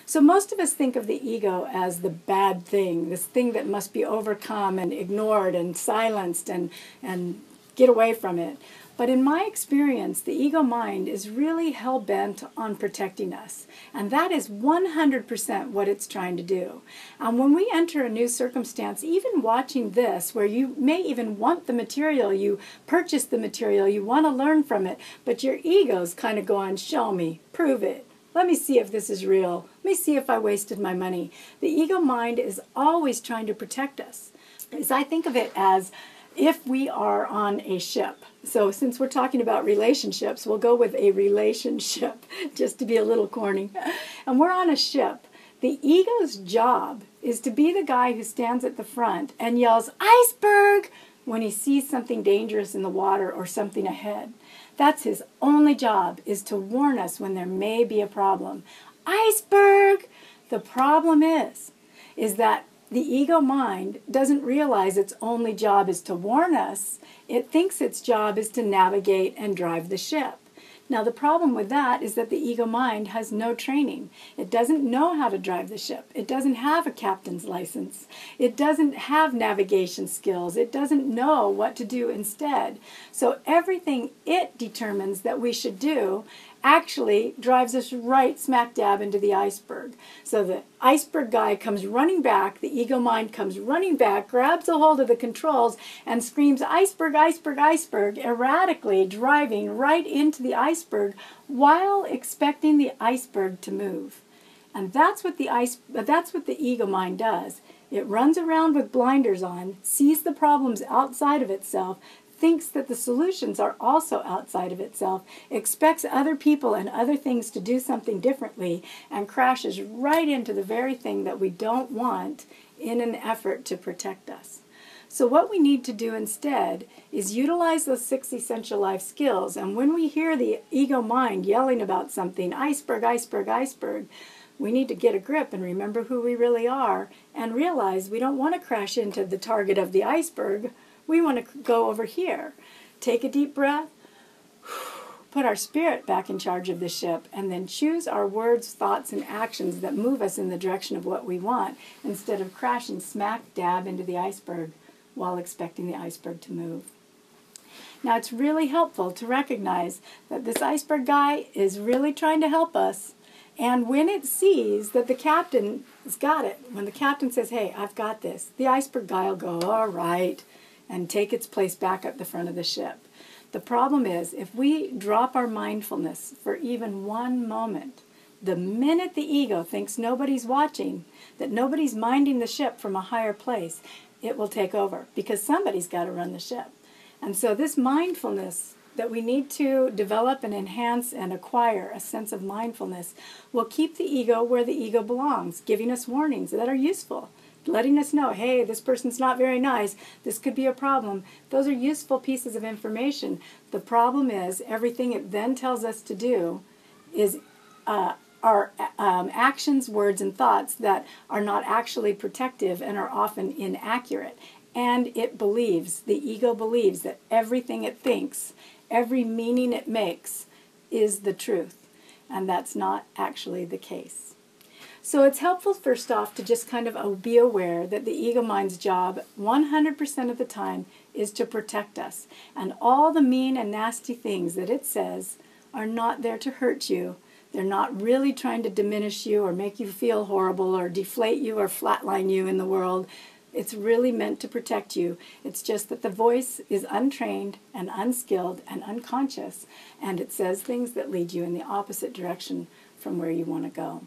So most of us think of the ego as the bad thing, this thing that must be overcome and ignored and silenced and get away from it. But in my experience, the ego mind is really hell-bent on protecting us. And that is 100% what it's trying to do. And when we enter a new circumstance, even watching this, where you may even want the material, you purchase the material, you want to learn from it, but your ego's kind of going, show me, prove it. Let me see if this is real. Let me see if I wasted my money. The ego mind is always trying to protect us. As I think of it as if we are on a ship. So since we're talking about relationships, we'll go with a relationship, just to be a little corny. And we're on a ship. The ego's job is to be the guy who stands at the front and yells, "Iceberg!" when he sees something dangerous in the water or something ahead. That's his only job, is to warn us when there may be a problem. Iceberg! The problem is that the ego mind doesn't realize its only job is to warn us. It thinks its job is to navigate and drive the ship. Now the problem with that is that the ego mind has no training. It doesn't know how to drive the ship. It doesn't have a captain's license. It doesn't have navigation skills. It doesn't know what to do instead. So everything it determines that we should do actually drives us right smack dab into the iceberg. So the iceberg guy comes running back, the ego mind comes running back, grabs a hold of the controls, and screams, "Iceberg, iceberg, iceberg," erratically driving right into the iceberg while expecting the iceberg to move. And that's what the ego mind does. It runs around with blinders on, sees the problems outside of itself, thinks that the solutions are also outside of itself, expects other people and other things to do something differently, and crashes right into the very thing that we don't want in an effort to protect us. So what we need to do instead is utilize those 6 essential life skills. And when we hear the ego mind yelling about something, iceberg, iceberg, iceberg, we need to get a grip and remember who we really are and realize we don't want to crash into the target of the iceberg. We want to go over here. Take a deep breath, put our spirit back in charge of the ship, and then choose our words, thoughts, and actions that move us in the direction of what we want, instead of crashing smack dab into the iceberg while expecting the iceberg to move. Now, it's really helpful to recognize that this iceberg guy is really trying to help us. And when it sees that the captain has got it, when the captain says, "Hey, I've got this," the iceberg guy will go, "All right," and take its place back at the front of the ship. The problem is, if we drop our mindfulness for even one moment, the minute the ego thinks nobody's watching, that nobody's minding the ship from a higher place, it will take over, because somebody's got to run the ship. And so this mindfulness that we need to develop and enhance and acquire, a sense of mindfulness, will keep the ego where the ego belongs, giving us warnings that are useful, letting us know, hey, this person's not very nice, this could be a problem. Those are useful pieces of information. The problem is everything it then tells us to do is our actions, words, and thoughts that are not actually protective and are often inaccurate. And it believes, the ego believes, that everything it thinks, every meaning it makes is the truth. And that's not actually the case. So it's helpful, first off, to just kind of be aware that the ego mind's job 100% of the time is to protect us. And all the mean and nasty things that it says are not there to hurt you. They're not really trying to diminish you or make you feel horrible or deflate you or flatline you in the world. It's really meant to protect you. It's just that the voice is untrained and unskilled and unconscious, and it says things that lead you in the opposite direction from where you want to go.